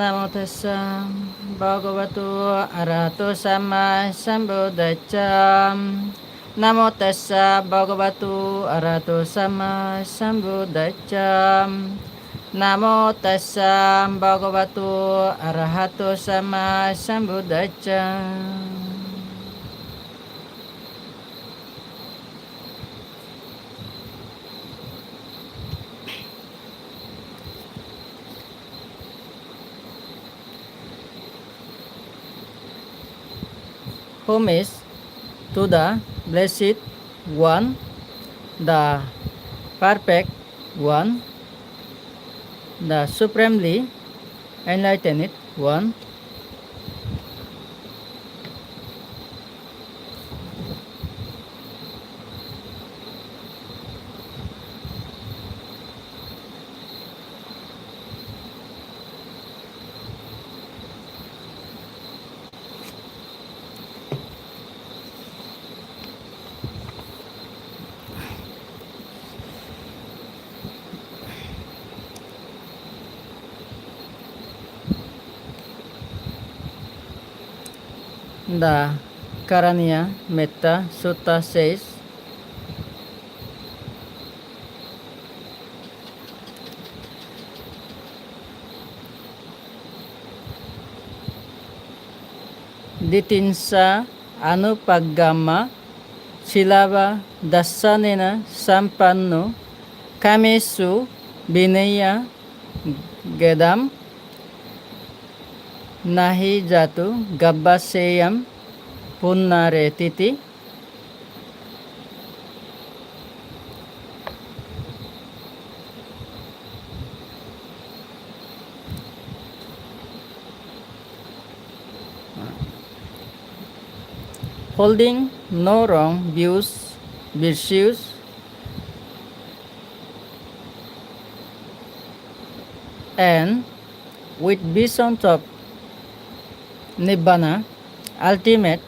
Namo tassa bhagavato arahato samma sambuddhassa. Namo tassa bhagavato arahato samma sambuddhassa. Namo tassa bhagavato arahato samma sambuddhassa. Homage to the Blessed One, the Perfect One, the Supremely Enlightened One. The Karaniya Metta Sutta says, Ditinsa Anupaggama Silava Dasanena Sampanno Kamesu Vinaya Gedam Nahi Jatu Gabbaseyam Punnare Titi. Holding no wrong views, virtues, and with vision of Nibbana, ultimate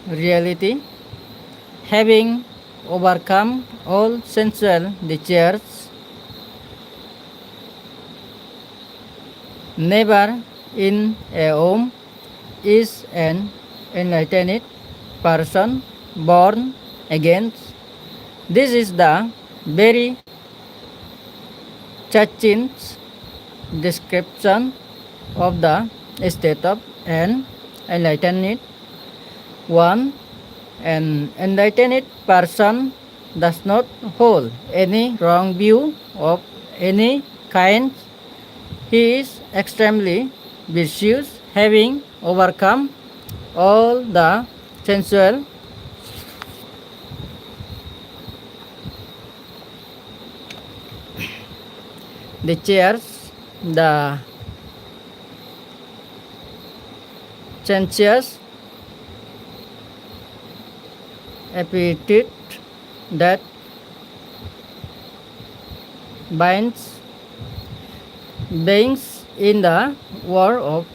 reality, having overcome all sensual desires, never in a home is an enlightened person born again. This is the very Chachin's description of the state of an enlightened one. An enlightened person does not hold any wrong view of any kind. He is extremely virtuous, having overcome all the sensual desires, the sensuous appetite that binds beings in the world of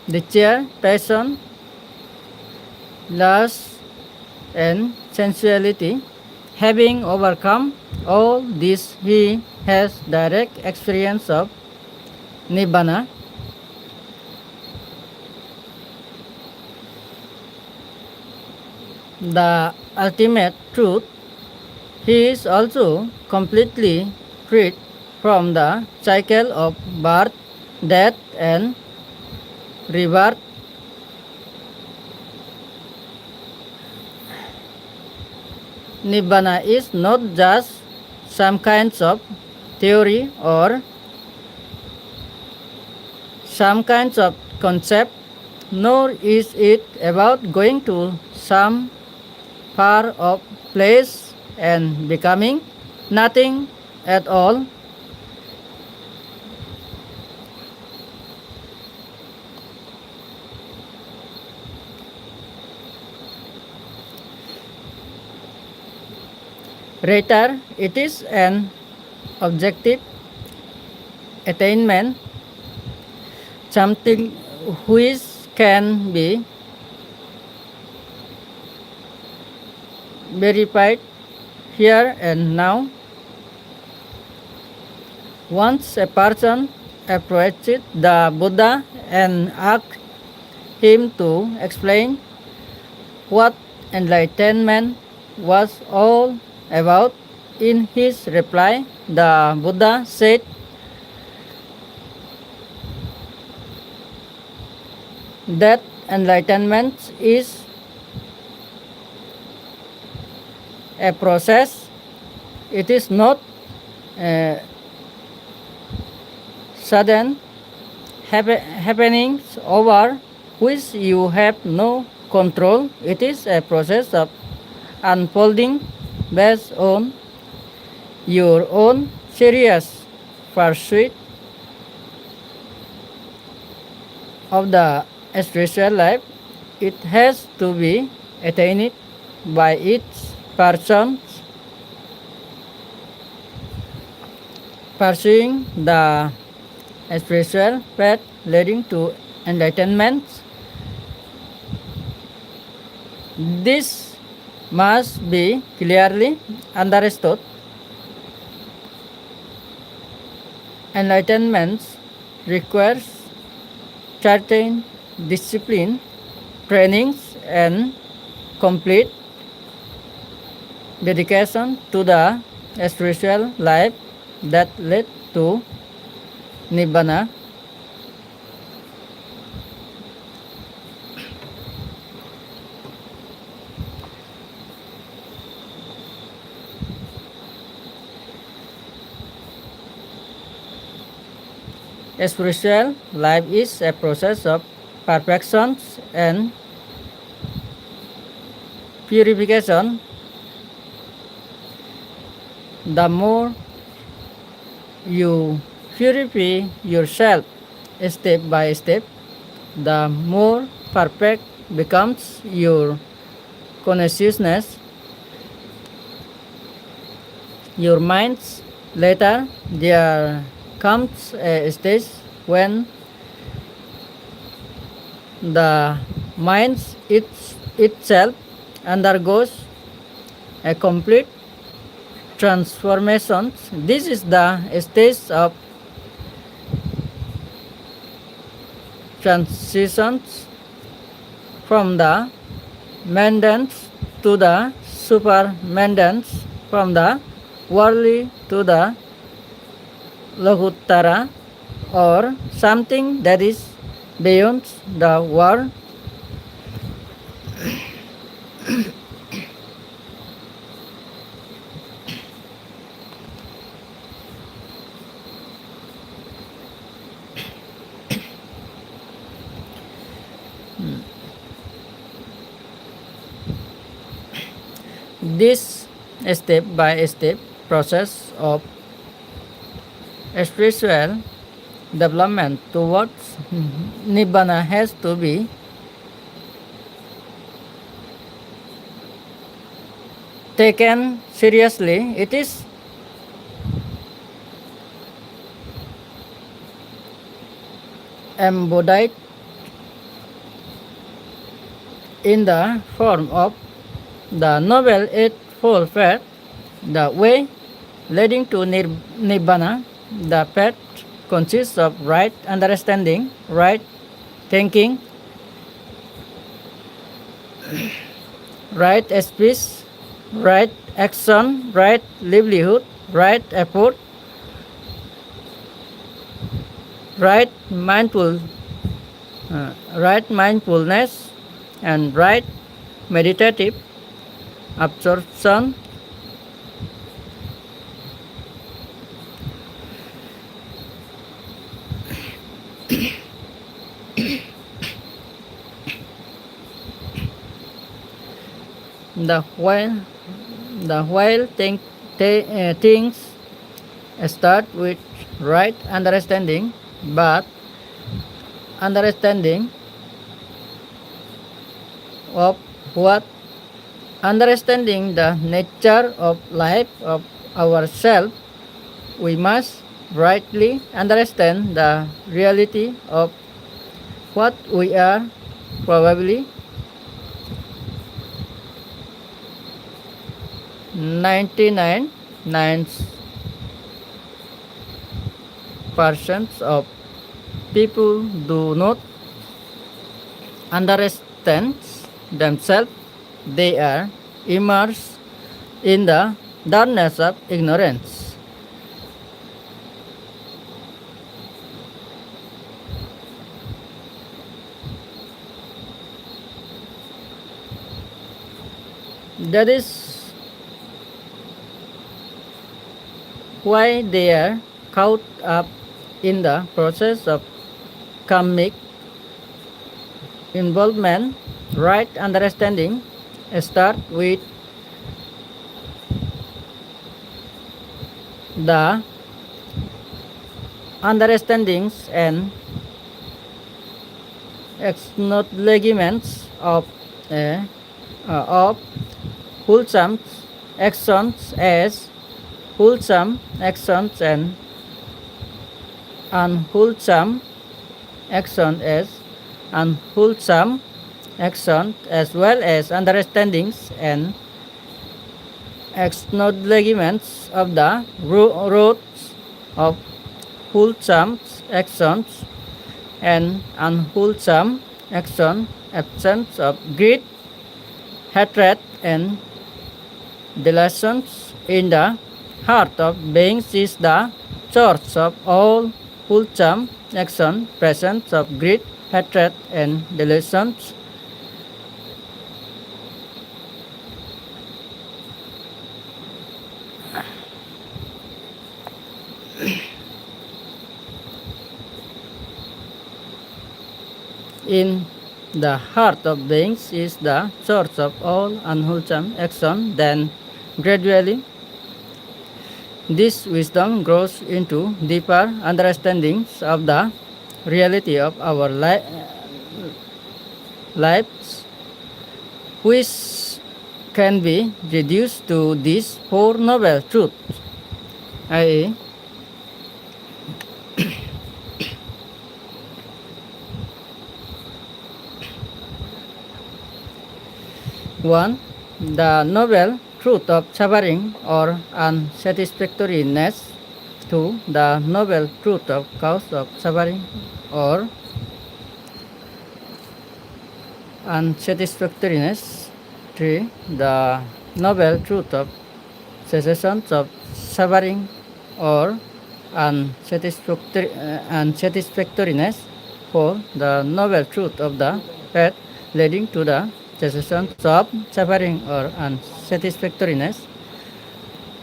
desire, passion, lust, and sensuality. Having overcome all this, he has direct experience of Nibbana. The ultimate truth. He is also completely freed from the cycle of birth, death, and rebirth. Nibbana is not just some kinds of theory or some kinds of concept, nor is it about going to some far off place and becoming nothing at all. Rather, it is an objective attainment, something which can be verified here and now. Once a person approached the Buddha and asked him to explain what enlightenment was all about. In his reply, the Buddha said, that enlightenment is a process. It is not a sudden happenings over which you have no control. It is a process of unfolding based on your own serious pursuit of the spiritual life. It has to be attained by each person pursuing the spiritual path leading to enlightenment. This must be clearly understood. Enlightenment requires certain discipline, trainings, and complete dedication to the spiritual life that led to Nibbana. Spiritual life is a process of perfection and purification. The more you purify yourself step by step, the more perfect becomes your consciousness, your minds. Later, there comes a stage when the mind itself undergoes a complete transformation. This is the stage of transitions from the mundane to the super mundane, from the worldly to the lokuttara, or something that is beyond the world. This step by step process of spiritual development towards Nibbana has to be taken seriously. It is embodied in the form of the Noble Eightfold Path, the way leading to Nibbana. The path consists of right understanding, right thinking, right speech, right action, right livelihood, right effort, right right mindfulness, and right meditative absorption. The while things start with right understanding, but understanding of what? Understanding the nature of life of ourselves, we must rightly understand the reality of what we are. Probably 99 percent of people do not understand themselves. They are immersed in the darkness of ignorance. That is why they are caught up in the process of karmic involvement. Right understanding start with the understandings and acknowledgements of wholesome actions as wholesome actions and unwholesome action as unwholesome action, as well as understandings and acknowledgements of the roots of wholesome actions and unwholesome action, absence of greed, hatred, and delusions in the heart of beings is the source of all wholesome action. Presence of greed, hatred, and delusions in the heart of beings is the source of all unwholesome action. Then gradually this wisdom grows into deeper understandings of the reality of our lives, which can be reduced to these four noble truths, i.e., 1. The noble truth of suffering or unsatisfactoriness. 2. The noble truth of cause of suffering or unsatisfactoriness. 3. The noble truth of cessation of suffering or unsatisfactoriness. 4. The noble truth of the path leading to the cessation of suffering or unsatisfactoriness.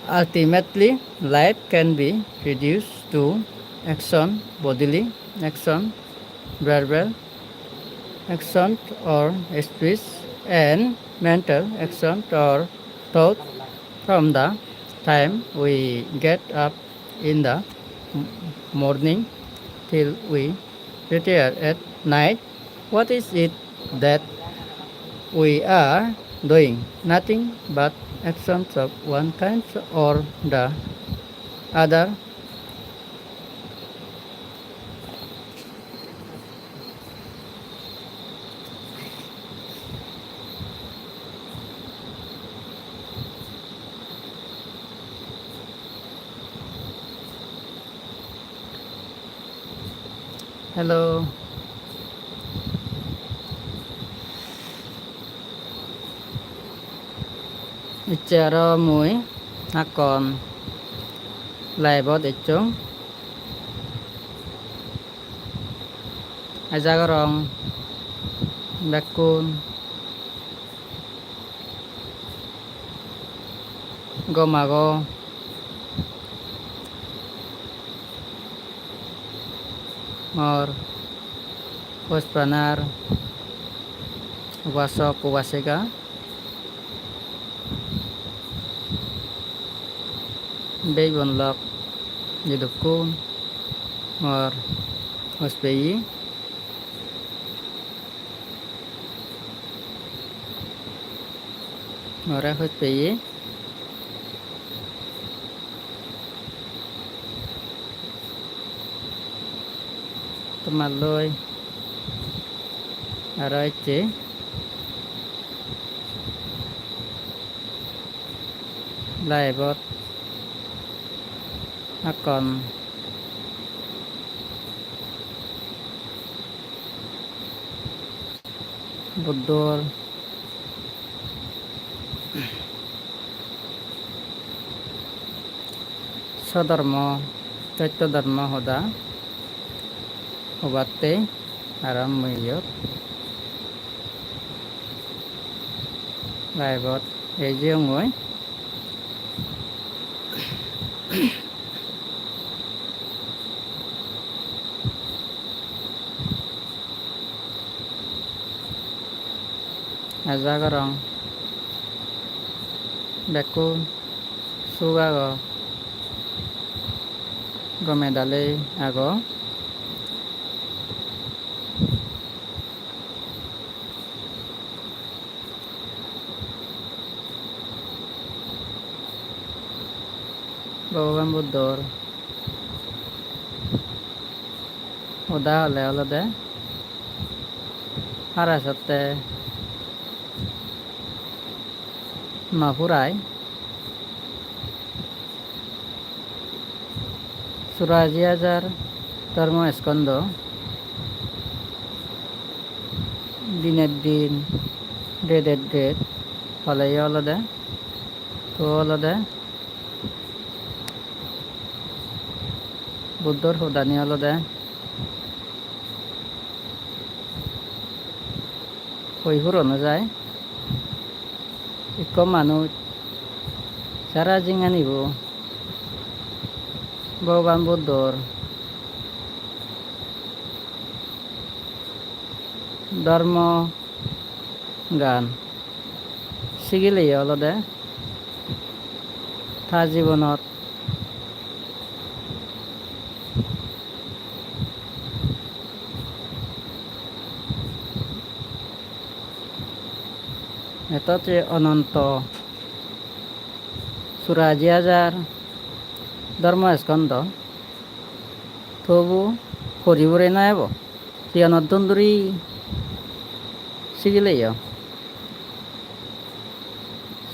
Ultimately, life can be reduced to action, bodily action, verbal action or speech, and mental action or thought from the time we get up in the morning till we retire at night. What is it that we are doing? Nothing but actions of one kind or the other. Hello. Icharo mui hakon laibot ichung ajagarong bakun gomago mor pospanar wasok wasega Bây buồn lọc như đục côn Mor hospi Mora hospi Teman lôi Arai chế Lai bot Hakon বুদ্ধর স্বধর্ম চৈত্য ধর্ম সদা সবাতে আৰম্ভণিত লাইভত এই যে মই Azagarong Beku Sugago Gomedale Ago Bogam Buddor Uda Ole Olode Harasate Mapurai Surajiazar Termo Eskondo Dinedin Dedet Palayolode Tuolode Buddor Hudaniolode Hoihur Onozai Iko manut cara jingan ibu Bogam Buddor Dharma গান শিকিলে অলদে তাৰ জীৱনত এটাতে অনন্ত সুৰাজিয়াজাৰ ধৰ্মস্কন্ধ তবু কৰিবৰে নাইব সিয়ানত দন্দুৰি শিকিলেই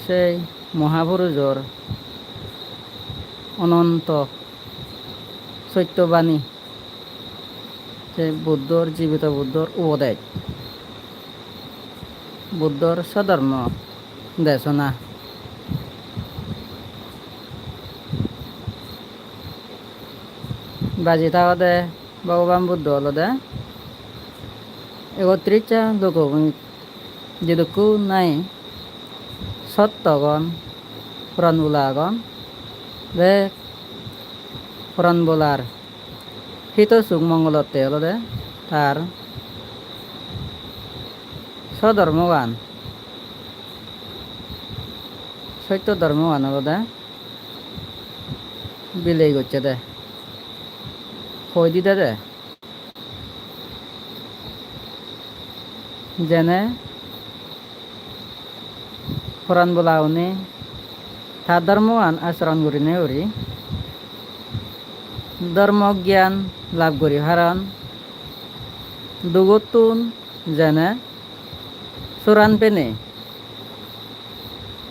সেই মহাপুৰুষৰ অনন্ত সত্যবাণী যে বুদ্ধৰ জীৱিত বুদ্ধৰ উপদেশ বুদ্ধৰ স্বধৰ্ম দেশনা বাজি থাকোঁতে ভগৱান বুদ্ধ অলদে একত্ৰিত লোকভূমিত যিদুকো নাই সত্যগণ প্ৰণবোলাগণ যে প্ৰণবোলাৰ হিত সুখ মংগলতে অলদে তাৰ স্বধৰ্মগান সত্য ধৰ্মগান অলদে বিলাই গৈছে দে কৈ দিতে দে যেনে কোরআন বলা উনি তার ধর্মগান আচরণ করি নে করি ধর্ম জ্ঞান লাভ করি হারান দুগতুন যেনে চোরান পেনে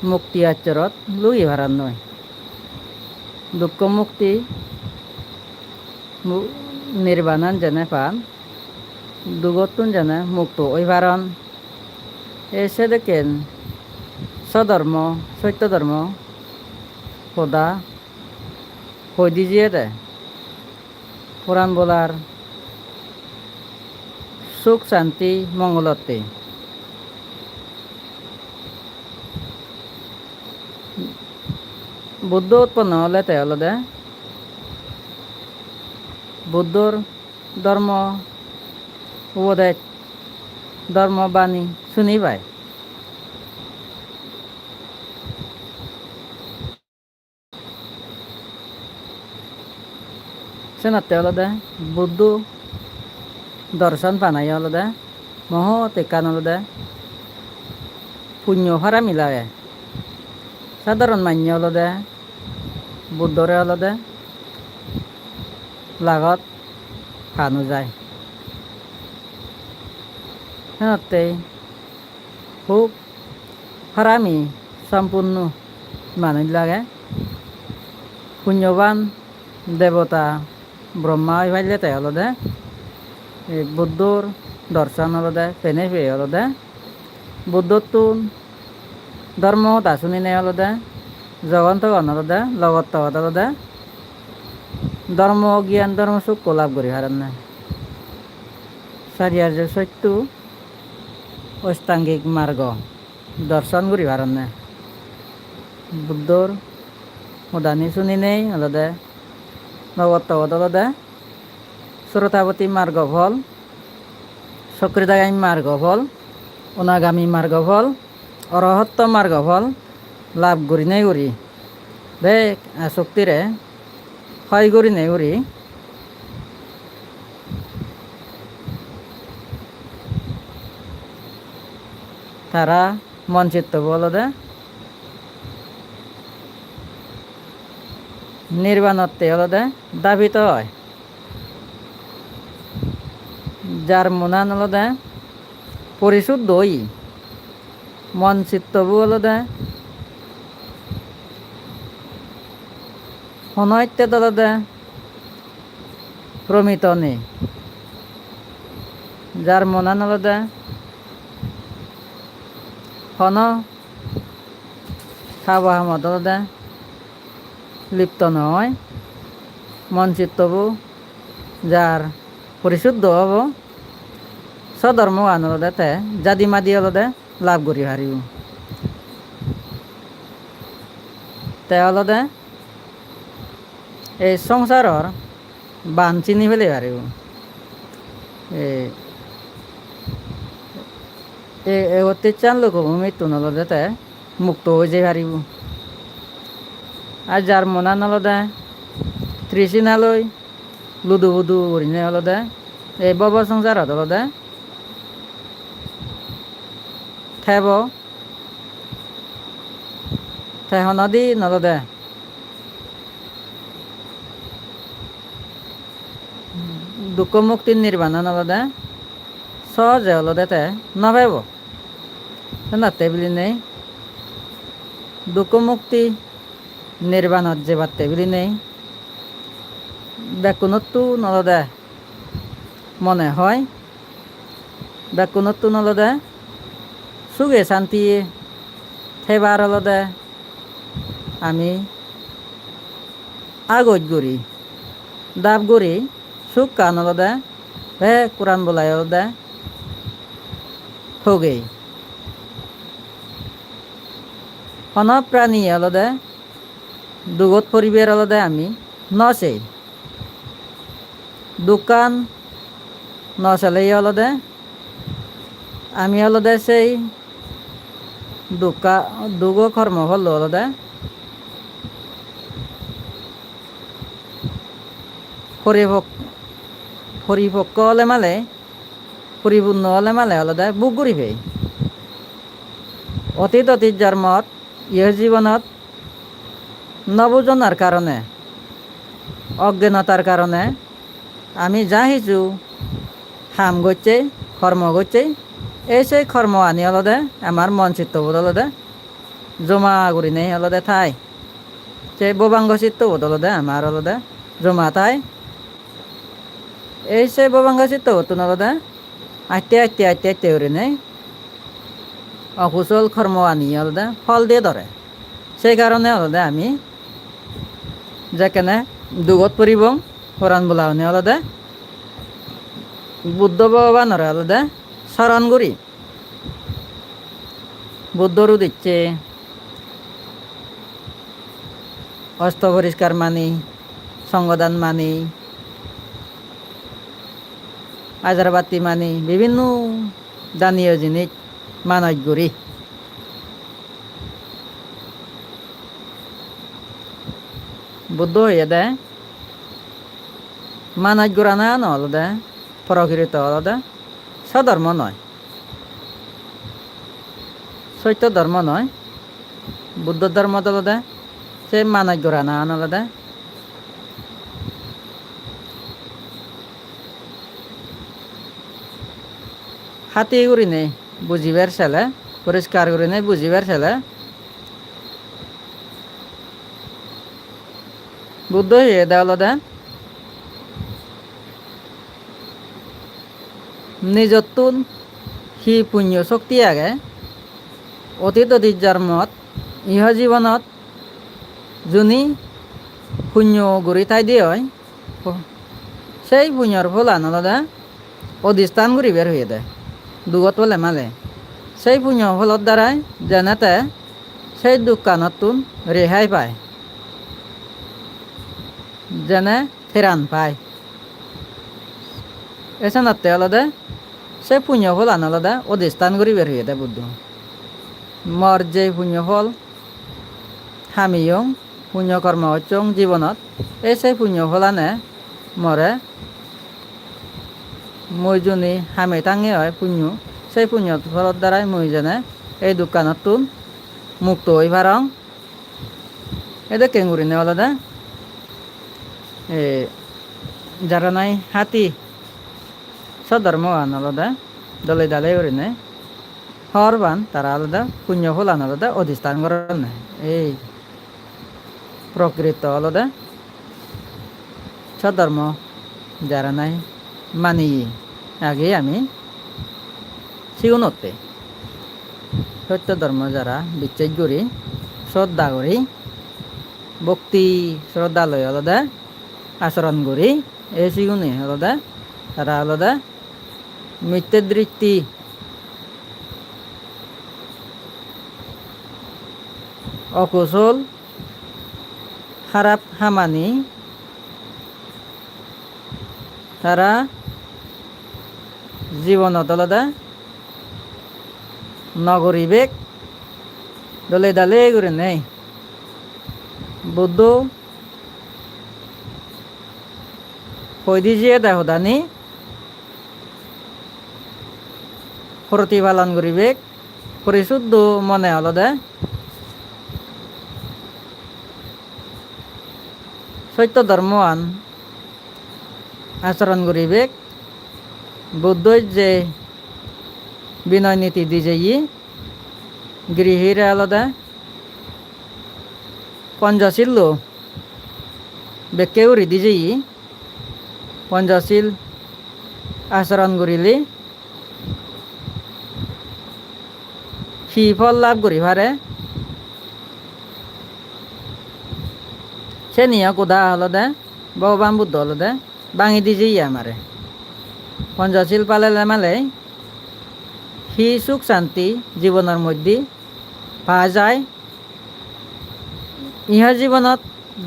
মুক্তি আচরত লুই হারান নয় দুঃখ মুক্তি নির্বাণান যেনে পান দুগতুন যেনে মুক্ত ওই ভারণ এসে দেখেন স্বধর্ম সত্য ধর্ম সদা কৈ দিজিয়ে দে কোরআন বলার সুখ শান্তি মঙ্গলতে বুদ্ধ উৎপন্ন হলে তে হলদে বুদ্ধর ধর্ম উপদেশ ধর্মবাণী শুনি পায় সেনাতে হলদে বুদ্ধ দর্শন পানাই হলদে মহ টেকান হলদে পুণ্য হারা মিলায় সাধারণ মান্য হলদে বুদ্ধরে হলদে লাগত খানো যায় সেনাতে খুব হারামি সম্পূর্ণ মানুষ লাগে পুণ্যবান দেবতা ব্রহ্মা ভাইলে তাই হলদে এই বুদ্ধর দর্শন হলদে পেনে পেয়ে হলদে বুদ্ধতুন ধর্ম দাসুনি নে আলাদা জগন্ত আলাদা লগত আলাদা ধর্ম জ্ঞান ধর্ম সুখ লাভ করি হারান না চারিয়ার্য সত্য অষ্টাঙ্গিক মার্গ দর্শন করি হারান না বুদ্ধর উদানি শুনি নেই আলাদা লগত আলাদা শ্রোতাবতী মার্গ ফল সক্রিয়তাগামী মার্গ ফল অনাগামী মার্গ ফল অরহত্ত মার্গ ফল লাভ করি নাই করি বেগ আসক্তিরে ক্ষয় করি নাই করি তারা মন চিত্ত বলদে নির্বাণত্বে হলদে দাবিত হয় যার মনান হলদে পরিশুদ্ধ হই মন চিত্তবু হলদে হনৈত্যে হলদে প্রমিত নেই যার মনান হলদে হন খাওয়া হামত হলদে লিপ্ত নহয় মন চিত্তবু যার পরিশুদ্ধ হব স্বধর্ম আনলদে জাদি মাদি হলদে লাভ করি হারিব তে হলদে এই সংসারর বান চিনি ফেলে হারিব এই অত্যাচার লোক মৃত্যু নলদে মুক্ত হয়ে যাই হারিব আর যার মনা নলদে তৃষ্ণালয় লুদু বুদু করিনে হলদে এই বব সংসার হলদে থেব থেহ নদী নলদে দুঃখ মুক্তির নির্বাণ নলদে সহজে হলদে তে নভেব নাতে বলি নেই দুঃখ মুক্তি নির্বাণত যে বাড়তে বলি নেই ব্যাকুণত্ব নলদে মনে হয় ব্যাকুণত্ব নলদে সুখে শান্তি থেবার হলদে আমি আগত গড়ি দাব গড়ি সুখ কান হলদে হে কোরআন বলাই হলদে হোগেই হন প্রাণী হলদে দুগত পরিবের হলদে আমি নচেই দোকান নচলেই হলদে আমি হলদে সেই দুগ কর্ম হল হলদে পরিপক্ক হলে মালে পরিপূর্ণ হলে মালে হলদে বুক করিবে অতীত জন্মত ইহ জীবনত নবজনার কারণে অজ্ঞানতার কারণে আমি যা হিচু হাম করছে কর্ম করছে এই সেই কর্ম আনি হলদে আমার মন চিত্তবোধ হলদে জমা করি নেই হলদে ঠাই সেই ববাঙ্গ চিত্তবোধ হলদে আমার হলদে জমা ঠাই এই সেই ববাঙ্গ চিত্তবোধ হলদে আইতে করি নেই অকুশল কর্ম আনি হলদে ফল দিয়ে ধরে সেই কারণে হলদে আমি যেখানে দুগত পরিব কোরআন বলা হলদে বুদ্ধ ভগবানের হলদে স্মরণ করি বুদ্ধরও দিচ্ছে অস্ত পরিষ্কার মানি সঙ্গদান মানি আজারবাতি মানি বিভিন্ন দানীয় জিনিস মানজ করি বুদ্ধ হয়ে দেয় মানজ করা না হলদে প্রকৃত হলদে স্বধর্ম নয় সত্য ধর্ম নয় বুদ্ধ ধর্ম হলদে সে মানজ করা না হলদে হাতি করি নেই বুঝিবার ছেলে পরিষ্কার করি নেই বুঝিবার ছেলে বুদ্ধ হয়ে দেওয়া নিজতুন হি পুণ্য শক্তি আগে অতীত জন্মত ইহ জীৱনত যোনি পুণ্য গড়ি থাই দিয়ে হয় সেই পুণ্যর ফল আনলদা অধিষ্ঠান করি বের হয়ে দেয় দুগত বলে মালে সেই পুণ্য ফলত দ্বারাই যেনেতে সেই দোকানতুন রেহাই পায় যেনে ফেরান পায় এছানাতে আলাদা সেই পুণ্য ফল আনলদা অধিষ্ঠান করি বের হয়ে দেয় বুদ্ধ মর যে পুণ্য ফল হামিয়ং পুণ্যকর্ম হচ্ছং জীবনত এই সেই পুণ্য ফলানে মরে মই জনী হামে টাঙে হয় পুণ্য সেই পুণ্য ফলত দ্বারাই মই যেনে এই দোকানতুন মুক্ত হই পারং এটা কেঙ্গুরি নে আলাদা যারা নাই হাতি সধর্ম আন আলাদা দলে দালে ওরিনে হরবান তারা আলাদা পুণ্য ফল আন আলাদা অধিষ্ঠান করেন এই প্রকৃত আলাদা সধর্ম যারা নাই মানি আগে আমি সিউনতে সত্য ধর্ম যারা বিচ্ছেদ করি শ্রদ্ধা করি ভক্তি শ্রদ্ধালয় আলাদা আচরণ করি এই সিগুনে আলাদা তারা আলাদা মিথ্যে দৃষ্টি অকুশল খারাপ হামানি তারা জীবনত আলাদা নগরীবেগ দলে দালে করে নেই বুদ্ধ কইদি যে দেহদানি প্রতিপালন করিবে পরিশুদ্ধ মনে আলাদা সত্য ধৰ্মৱান আচরণ করিবে বুদ্ধই যে বিনয় নীতি দিয়েই গৃহীর আলাদা পঞ্চশীল ব্যাখ্যা করে দিয়েই পঞ্চশীল আচরণ করিলে কি ফল লাভ করি পারে সে নিয়ে কোদা আলাদা ভগবান বুদ্ধ আলাদা ভাঙি দিয়েই আমারে পঞ্চশীল পালে মালে সি সুখ শান্তি জীবনের মধ্যে পাওয়া যায় ইহা জীবনত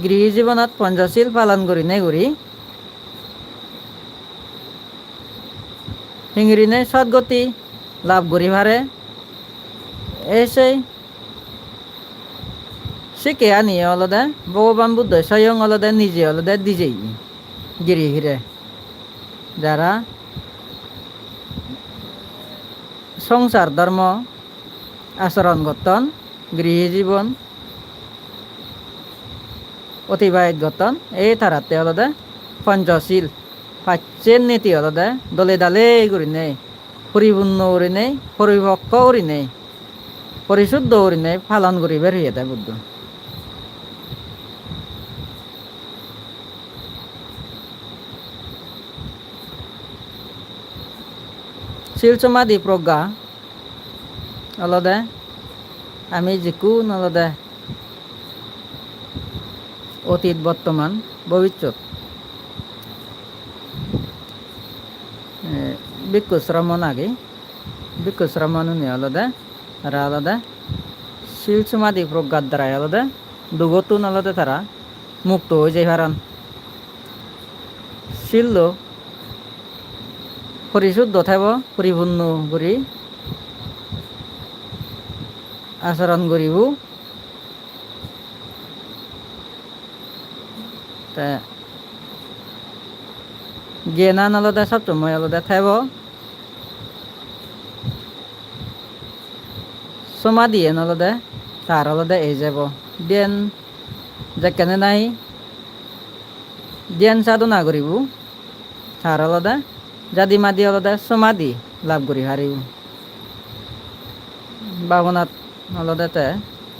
গৃহ জীবনত পঞ্চশীল পালন করি নে করি হিংরিনে সদ্গতি লাভ করি পারে এসে শিখে আনিয়ে আলাদা ভগবান বুদ্ধ স্বয়ং আলাদা নিজে আলাদা দিজেই গৃহীরে যারা সংসার ধর্ম আচরণ গঠন গৃহ জীবন অতিবাহিত গঠন এই তারাতে আলাদা পঞ্চশীল পাচ্ছেন নীতি আলাদা দলে দালে করি নেই পরিপূর্ণ করি নেই পরিপক্ক করি নেই পরিশুদ্ধ করি নেই পালন করি বের হয়ে দেয় বুদ্ধ শিল সমাধি প্রজ্ঞা আলাদা আমি যিকোন আলাদা অতীত বর্তমান ভবিষ্যৎ ভিক্ষু শ্রমণ আগে ভিক্ষু শ্রমণ আলাদা আর আলাদা শিল সমাধি প্রজ্ঞার দ্বারা আলাদা দুগতুন আলাদা তারা মুক্ত হয়ে যায় হারান শিল পরিশুদ্ধ থাকব পরিপূর্ণ করি আচরণ করিব তা জ্ঞান আলাদা সব সময় আলাদা থাকব সমাধি আলাদা তার আলাদা এই যাব জ্ঞান যেখানে নাই জ্ঞান সাধনা করিব তার আলাদা জাদি মাদি আলাদা সমাধি লাভ করি হারিব ভাবনাত আলাদাতে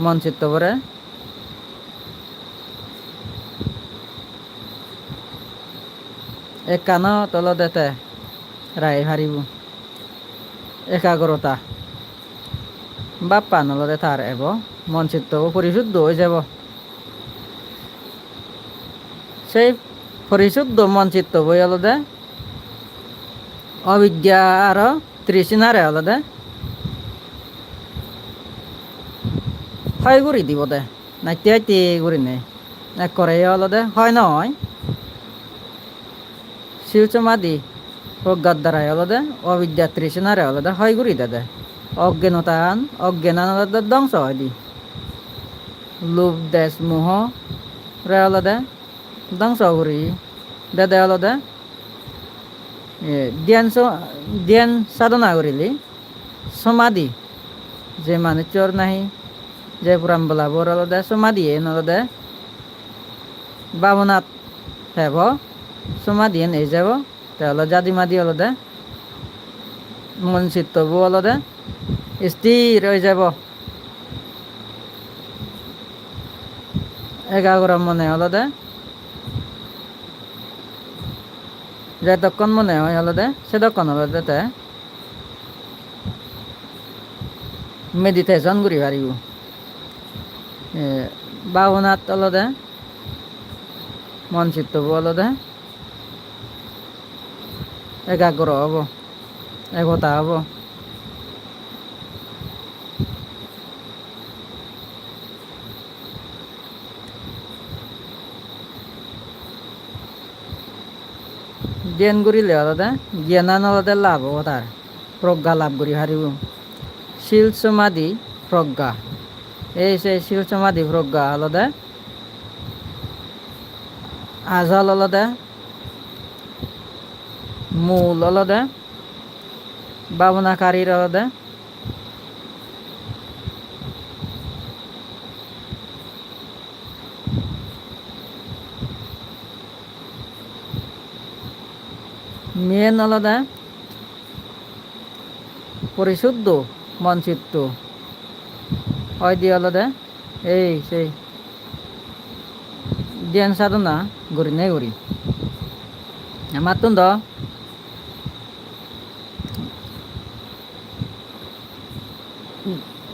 মন চিত্ত করে একানত আলাদাতে রায় হারিব একাগ্রতা বাপ্পান হলদে তার এব মন চিত্ত পরিশুদ্ধ হয়ে যাব সেই পরিশুদ্ধ মন চিত্ত বই হলদে অবিদ্যা আর তৃষ্ণারে হলদে হয় গুড়ি দিব দে নাইতে আইতে গুড়ি নে এক করে হলদে হয় নয় শিলচমাদি প্রজ্ঞার দ্বারাই হলদে অবিদ্যা তৃষ্ণারে হলদে হয় গুড়ি দে অজ্ঞানতান অজ্ঞানান হলদে ধ্বংস হয় দি লোভ দেশ মোহ রে হলদে ধ্বংস করি দে হলদে ধ্যান সাধনা করিলি সমাধি যে মানুষর নাহি যে পুরাম বলাবর হলদে সমাধি হলদে বামনাথ হেব সমাধি এই যাব তাহলে জাদি মাদি হলদে মন চিত্তবো হলদে স্থির হয়ে যাব একাগ্র মনে হলদে যতক্ষণ মনে হয় হলদে সেতক্ষণ হলদে তে মেডিটেশন করি পারিব ভাবনাত হলদে মন চিত্তবো হলদে একাগ্র হব একতা হব জ্ঞান করিলে হলদে জ্ঞানান হলদে লাভ হব তার প্রজ্ঞা লাভ করি হারিব শিল সমাধি প্রজ্ঞা এই সেই শিল সমাধি প্রজ্ঞা হলদে আজল হলদে মূল হলদে ভাবনাকারীর হলদে মেন হলদে পরিশুদ্ধ মন চিত্ত হয় দিয়ে হলদে এই সেই ধ্যান সাধনা করি নাই করি আমার তো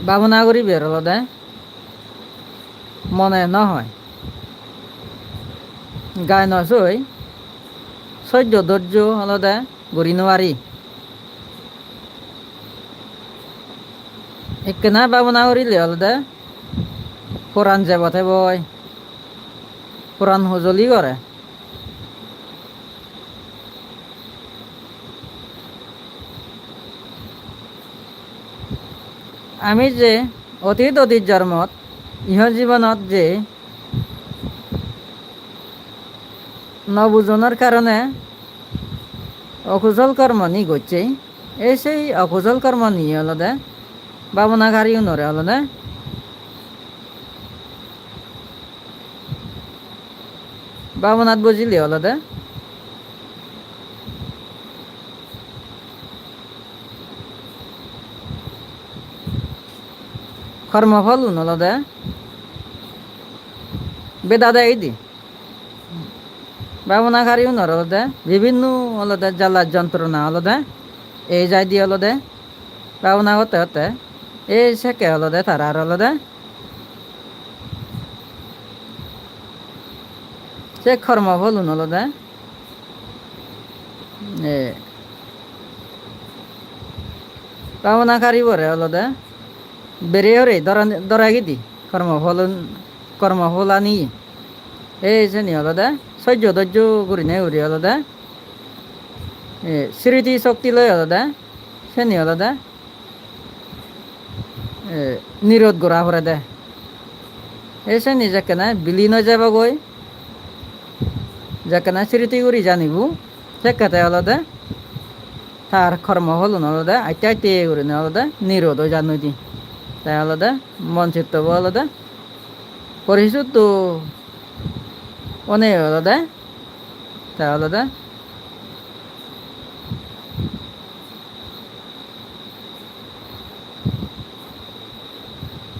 ভাবনা করি বের হলদে মনে নহয় গায় নসই সহ্য ধৈর্য হলদে গড়ি নোৱাৰি একনা ভাবনা কৰিলে হলদে কোরআন যাবতে বয় কোরআন হজলি করে আমি যে অতীত জন্মত ইহ জীবনত যে নবুজনের কারণে অকুশল কর্ম নি করছে এই সেই অকুশল কর্ম নিয়ে হলদে ভাবনাকারীও নরে হলদে ভাবনাত বুঝিলে হলদে কর্মফল হলদে বেদা দেয় দি ভাবনাকারীও নর হলদে বিভিন্ন হলদে জ্বালা যন্ত্রণা হলদে এই যাই দিয়ে হলদে ভাবনা হতে হতে এই শেখে হলদে তারা আর হলদে সে কর্মফল হলদে ভাবনাকারী বরে হলদে বেরিয়ে হরে ধরা গিদি কর্মফল আনি এই যে নি হলদে সহ্য ধৈর্য করি নাই উড়ি হলদে স্মৃতি শক্তি লয় হলদে সে নি হলদে নিরোধ করা পরে দে এই সে নিজেকে না বিলীন হয়ে যাব গই যাকে না স্মৃতি করি জানিব সেক্ষেত্রে হলদে তার কর্ম হল হলদে আইতে আইতে করি না হলদে নিরোধ হয়ে জানো দি তাই হলদে মন চিত্ত হলদে পরিশুদ্ধ অনেক হলদে তাই হলদে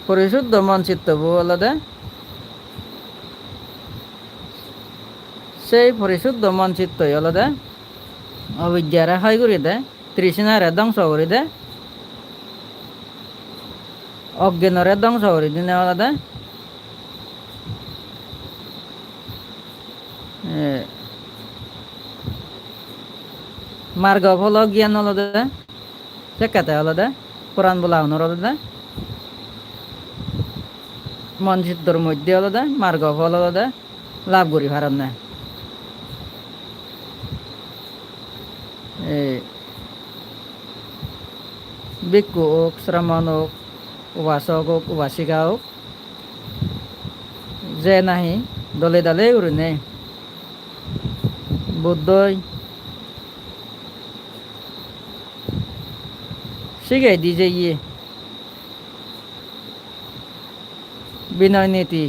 পরিশুদ্ধ মন চিত্ত হলদে সেই পরিশুদ্ধ মন চিত্ত হলদে অবিদ্যারে হয় করি দে তৃষ্ণারে ধ্বংস করি দে অজ্ঞানরে ধ্বংস করে দিনে আলাদা মার্গ ফল জ্ঞান আলাদা সেকাতে আলাদা কোরআন বলা হনর আলাদা মন চিত্তর মধ্যে আলাদা মার্গ ফল আলাদা লাভ করি পারেন না ভিক্ষু হোক শ্রমণ হোক উপাসক হোক উপাসিকা হোক যে নাহি দলে দলে উড়নে বুদ্ধই শিখাই দি যে ইয়ে বিনয় নীতি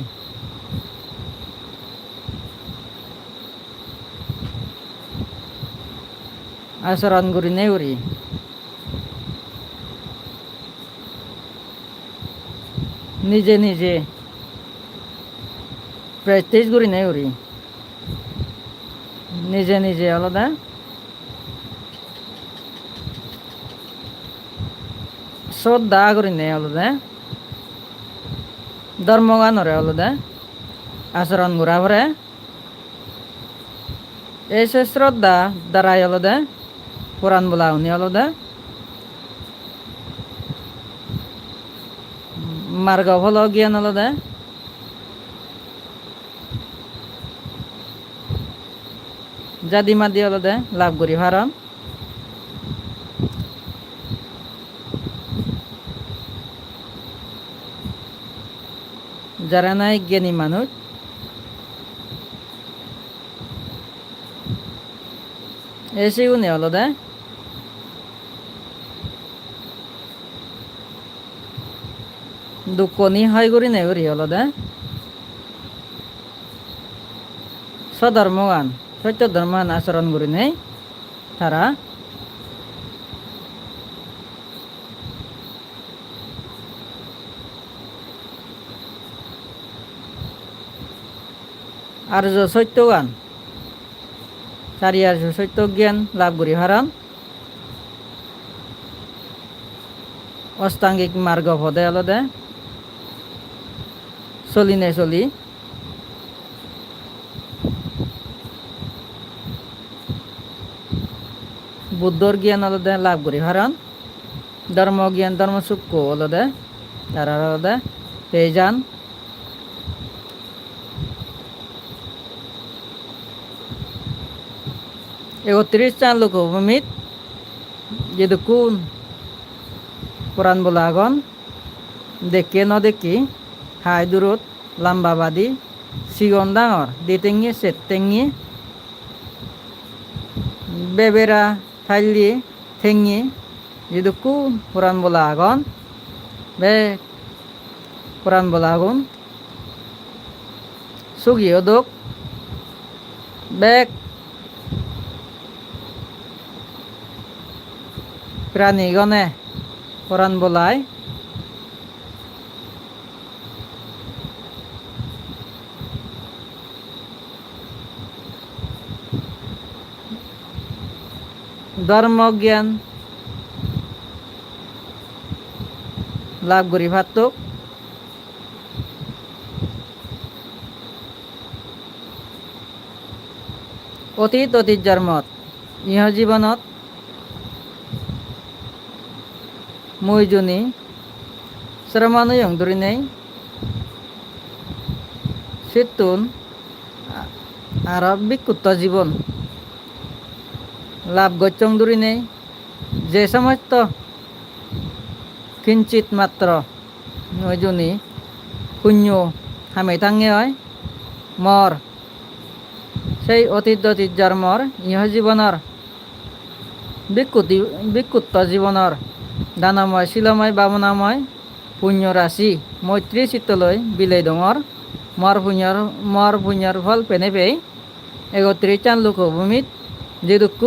আচরণ করি নে করি নিজে নিজে প্র্যাকটিস করি নে করি নিজে নিজে আলাদা শ্রদ্ধা করি নে আলাদা ধর্মগানরে আলাদা আচরণ করা পরে এই সে শ্রদ্ধা দ্বারাই আলাদা কোরআন বলা উনি আলাদা মার্গ ফল জ্ঞান আলাদা জাদি মাদি আলাদা লাভ করি ভারণ যারা নাই জ্ঞানী মানুষ এসে উনি আলাদা দুঃখ নি হয় করি নাই করি আলাদা স্বধর্মগান সত্য ধর্মান আচরণ করি নাই তারা আর্য সত্য গান চারি আর্য সত্য জ্ঞান লাভ করি হারান অষ্টাঙ্গিক মার্গ পদে আলাদা চলি নে চলি বুদ্ধর জ্ঞান আলাদা লাভ করি হারান ধর্ম জ্ঞান ধর্ম সূক্ষ্ম আলাদা তারা আলাদা পেয়ে যান 31 চান লোক ভূমিত যেদুকুন কোরআন বলা আগন দেখে ন দেখি হাই দূরত লাম্বাবাদী সিগন ডাঙর দিতেঙি সেতেঙি বেবেরা থাইলি ঠেঙি যেদুকুন কোরআন বলা আগন বে কোরআন বলা আগুন সুগি অদক বেক প্রাণীগণে কোরআন বলায় ধর্মজ্ঞান লাভ করি ভাতক অতীত জন্মত ইহ জীৱনত মইজনী শ্রমানুয়ং ধরিনেই সেতুন আরব বিক্ষুব্ধ জীবন লাভ গচ্ছং ধরিনেই যে সমস্ত কিঞ্চিত মাত্র মইজনী পুণ্য হামে থাঙে হয় মর সেই অতীত জন্মর ইহ জীৱনৰ বিক্ষুব্ধ জীৱনৰ দানাময় শিলময় বামনাময় পুণ্য রাশি মৈত্রী চিত্তলৈ বিলাই ডঙর মর পুণ্যর ফল পেনে পেয়ে 31 চান লোক ভূমিত যে দুঃখ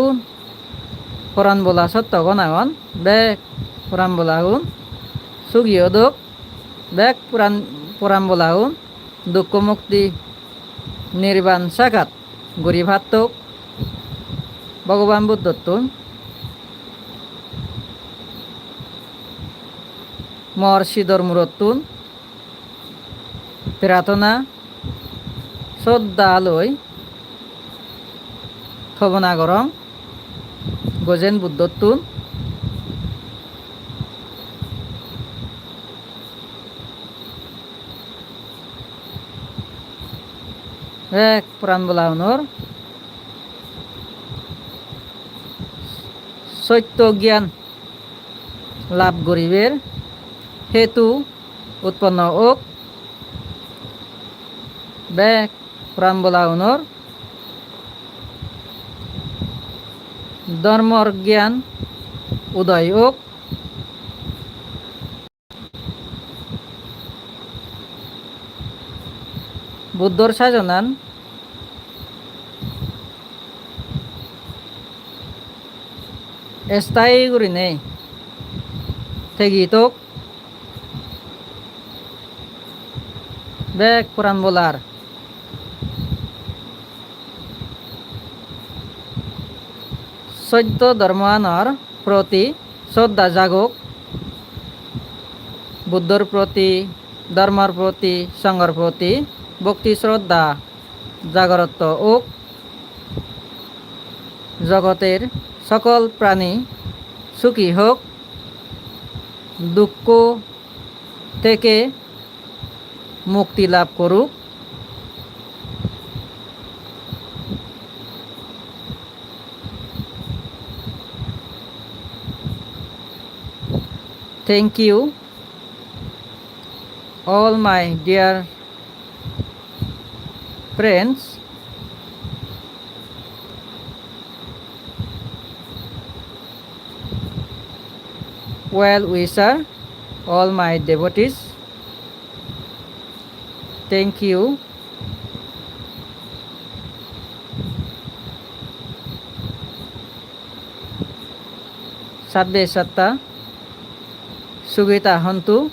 কোরআন বলা সত্য গণাগন বেক কোরআন বলা গুণ সুগীয় দুঃখ বেক পুরাণ বলা গুণ দুঃখ মুক্তি নির্বাণ সাক্ষাৎ গরিভাত্মক ভগবান বুদ্ধত্ব mor sidor murottun প্রার্থনা শ্রদ্ধালয় থবনা গরং গজেন বুদ্ধত্তুন এক প্রাণ বলাউনর সত্য জ্ঞান লাভ গরিবের হেতু উৎপন্ন ওক বেক প্রাণ বলাউনর ধর্মর জ্ঞান উদয় ওক বুদ্ধর সাজনান স্থায়ী গুরিনে থেগিতক বেক পুরাণ বলার সত্য ধর্মানর প্রতি শ্রদ্ধা জাগক বুদ্ধর প্রতি ধর্মর প্রতি সংঘর প্রতি ভক্তি শ্রদ্ধা জাগরত ওক জগতের সকল প্রাণী সুখী হোক দুঃখ থেকে মুক্তি লাভ করুক thank you all my dear friends, well wisher, all my devotees, thank you. Sabbe satta sugita hantu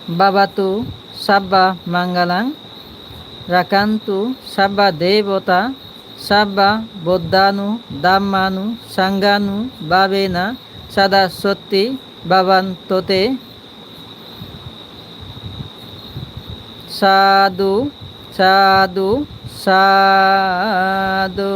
Babatu sabba mangalang rakantu sabba devata sabba buddhanu dhammanu sanghanu babena sada sotti babantote sadhu sadhu sadhu